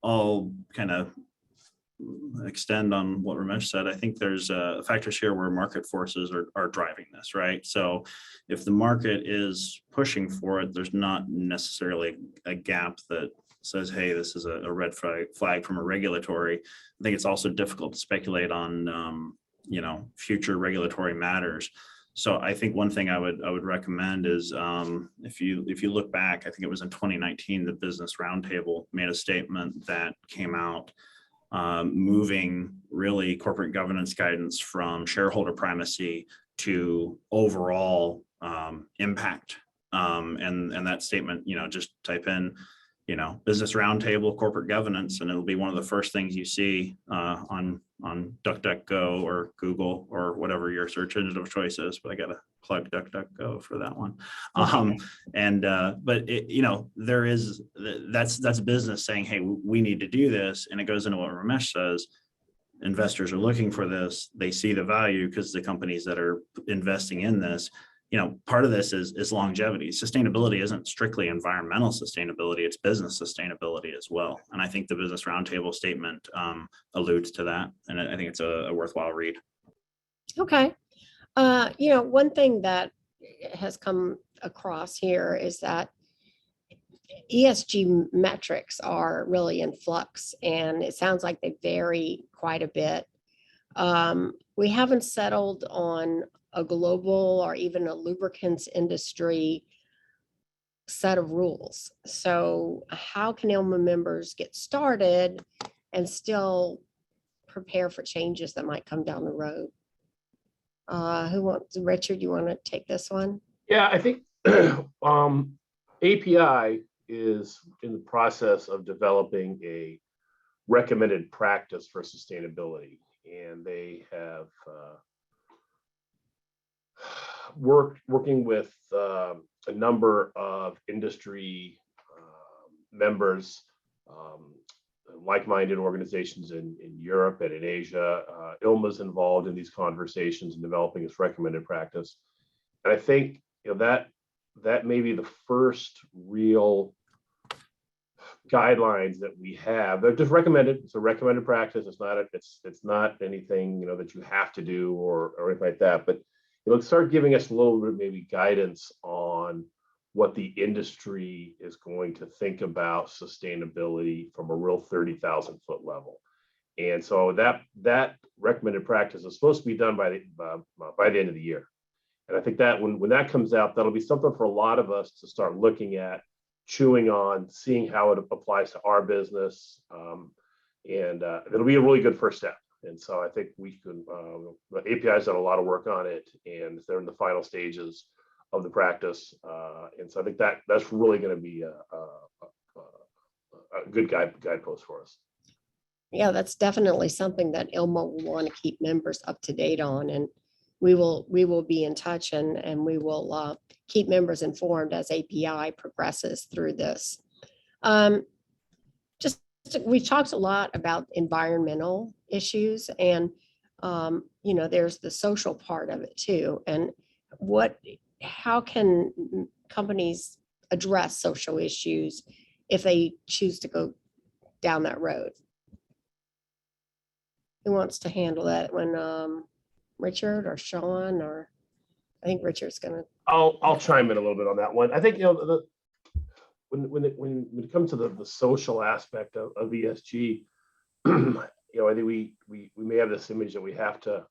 I'll kind of extend on what Ramesh said. I think there's factors here where market forces are driving this, right? So if the market is pushing for it, there's not necessarily a gap that says, hey, this is a red flag from a regulatory. I think it's also difficult to speculate on, future regulatory matters. So I think one thing I would recommend is if you look back, I think it was in 2019, the Business Roundtable made a statement that came out moving really corporate governance guidance from shareholder primacy to overall impact. And that statement, just type in, Business Roundtable corporate governance, and it'll be one of the first things you see on DuckDuckGo or Google or whatever your search engine of choice is. But I got to plug DuckDuckGo for that one. But there is that's business saying, hey, we need to do this, and it goes into what Ramesh says. Investors are looking for this. They see the value because the companies that are investing in this. Part of this is longevity. Sustainability isn't strictly environmental sustainability, it's business sustainability as well. And I think the Business Roundtable statement alludes to that. And I think it's a worthwhile read. Okay. One thing that has come across here is that ESG metrics are really in flux, and it sounds like they vary quite a bit. We haven't settled on a global or even a lubricants industry set of rules. So how can ILMA members get started and still prepare for changes that might come down the road? Richard, you want to take this one? Yeah, I think API is in the process of developing a recommended practice for sustainability, and they have working with a number of industry members, like-minded organizations in Europe and in Asia. ILMA is involved in these conversations and developing its recommended practice. And I think that may be the first real guidelines that we have. They're just recommended. It's a recommended practice. It's not anything that you have to do or anything like that. But it'll start giving us a little bit maybe guidance on what the industry is going to think about sustainability from a real 30,000 foot level. And so that recommended practice is supposed to be done by the end of the year. And I think that when that comes out, that'll be something for a lot of us to start looking at, chewing on, seeing how it applies to our business. And it'll be a really good first step. And so I think we can, the API's done a lot of work on it, and they're in the final stages of the practice. And so I think that's really going to be a good guidepost for us. Yeah, that's definitely something that ILMA will want to keep members up to date on. And we will be in touch, and we will keep members informed as API progresses through this. We've talked a lot about environmental issues, and there's the social part of it too. And how can companies address social issues if they choose to go down that road? Who wants to handle that one? Richard or Sean, or I think Richard's gonna. I'll chime in a little bit on that one. I think when it comes to the social aspect of ESG, I think we may have this image that we have to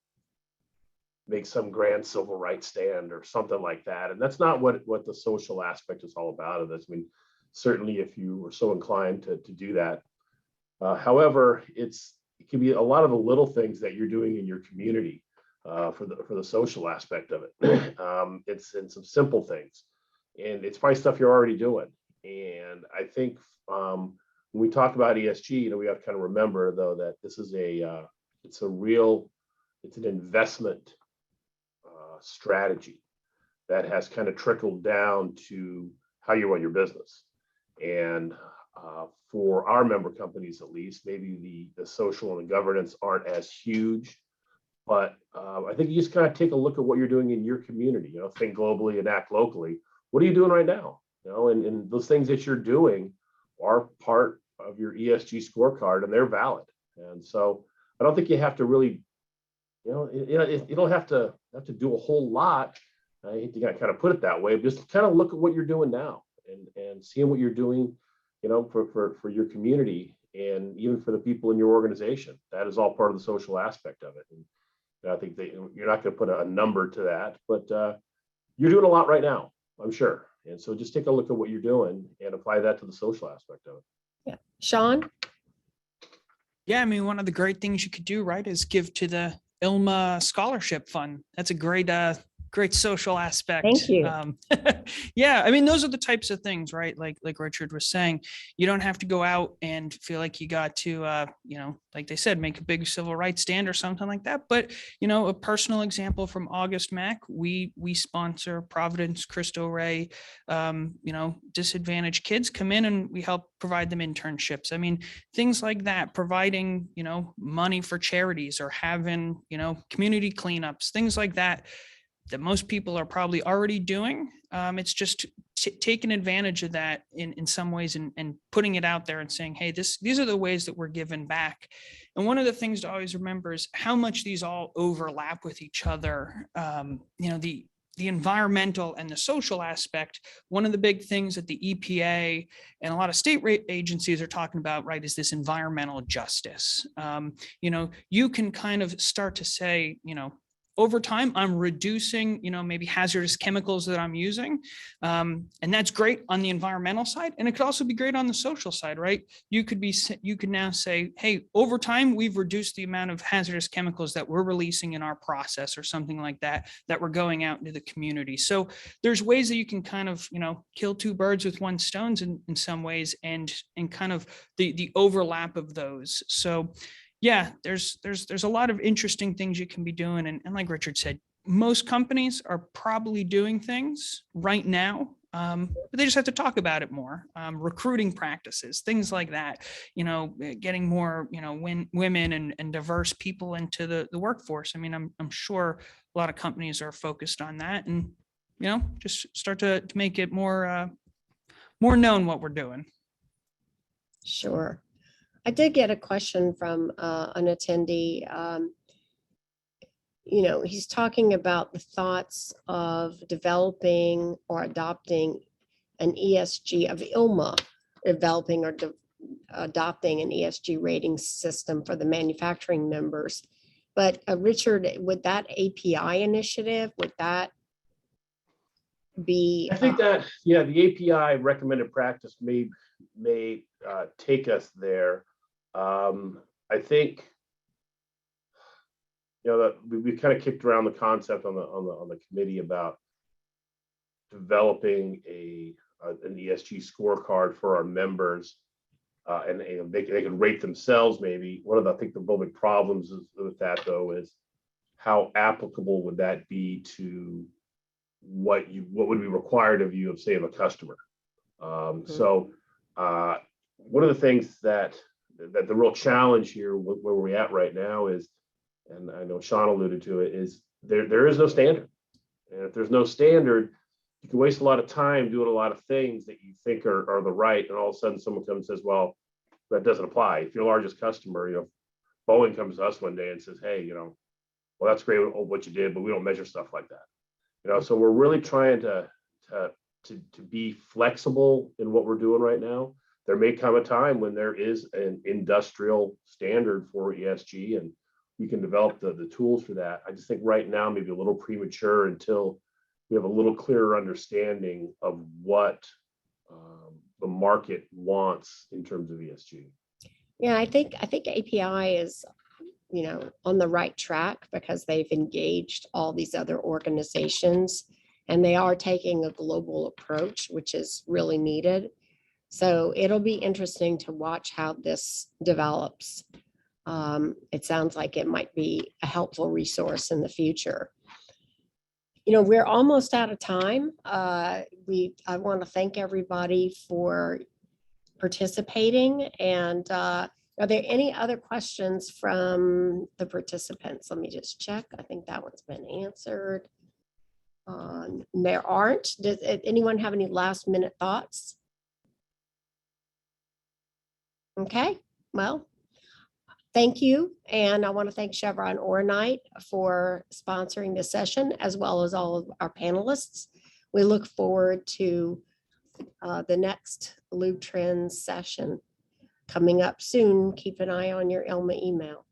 make some grand civil rights stand or something like that. And that's not what the social aspect is all about of this. I mean, certainly if you were so inclined to do that. However, it can be a lot of the little things that you're doing in your community for the social aspect of it. It's in some simple things, and it's probably stuff you're already doing. And I think when we talk about ESG, we have to kind of remember though that this is it's an investment strategy that has kind of trickled down to how you run your business. And for our member companies, at least, maybe the social and the governance aren't as huge, but I think you just kind of take a look at what you're doing in your community. Think globally and act locally. What are you doing right now? And those things that you're doing are part of your ESG scorecard, and they're valid. And so I don't think you have to really, you don't have to do a whole lot. I hate to kind of put it that way, but just kind of look at what you're doing now and seeing what you're doing, for your community and even for the people in your organization. That is all part of the social aspect of it. And I think that you're not going to put a number to that, but you're doing a lot right now, I'm sure. And so just take a look at what you're doing and apply that to the social aspect of it. Yeah. Sean? Yeah, I mean, one of the great things you could do, right, is give to the ILMA scholarship fund. That's a great social aspect. Thank you. Yeah, I mean, those are the types of things, right? Like Richard was saying, you don't have to go out and feel like you got to, like they said, make a big civil rights stand or something like that. But, a personal example from August Mac, we sponsor Providence, Cristo Rey, disadvantaged kids come in and we help provide them internships. I mean, things like that, providing, money for charities or having, community cleanups, things like that most people are probably already doing. It's just taking advantage of that in some ways and putting it out there and saying, hey, these are the ways that we're giving back. And one of the things to always remember is how much these all overlap with each other. The environmental and the social aspect, one of the big things that the EPA and a lot of state agencies are talking about, right, is this environmental justice. You can kind of start to say, over time, I'm reducing, maybe hazardous chemicals that I'm using. And that's great on the environmental side. And it could also be great on the social side, right? You could now say, hey, over time, we've reduced the amount of hazardous chemicals that we're releasing in our process or something like that we're going out into the community. So there's ways that you can kind of, kill two birds with one stone in some ways and kind of the overlap of those. So yeah, there's a lot of interesting things you can be doing. And like Richard said, most companies are probably doing things right now, but they just have to talk about it more. Recruiting practices, things like that, getting more, women and diverse people into the workforce. I mean, I'm sure a lot of companies are focused on that and, just start to make it more known what we're doing. Sure. I did get a question from an attendee. He's talking about the thoughts of developing or adopting an ESG of ILMA, developing or adopting an ESG rating system for the manufacturing members. But Richard, would that API initiative, would that be? I think that, yeah, the API recommended practice may take us there. I think, that we kind of kicked around the concept on the committee about developing an ESG scorecard for our members, and they can rate themselves. Maybe one of the, I think the real big problems with that though is how applicable would that be to what would be required of you of, say, of a customer. So one of the things that the real challenge here where we're at right now is, and I know Sean alluded to it, is there is no standard. And if there's no standard, you can waste a lot of time doing a lot of things that you think are the right, and all of a sudden someone comes and says, well, that doesn't apply. If your largest customer, Boeing comes to us one day and says, hey, well, that's great what you did, but we don't measure stuff like that. So we're really trying to be flexible in what we're doing right now. there may come a time when there is an industrial standard for ESG, and we can develop the tools for that. I just think right now maybe a little premature until we have a little clearer understanding of what the market wants in terms of ESG. Yeah, I think API is, on the right track because they've engaged all these other organizations and they are taking a global approach, which is really needed. So it'll be interesting to watch how this develops. It sounds like it might be a helpful resource in the future. We're almost out of time. I want to thank everybody for participating. And are there any other questions from the participants? Let me just check. I think that one's been answered. There aren't. Does anyone have any last minute thoughts? Okay, well, thank you. And I want to thank Chevron Oronite for sponsoring this session, as well as all of our panelists. We look forward to the next LubeTrends session coming up soon. Keep an eye on your ILMA email.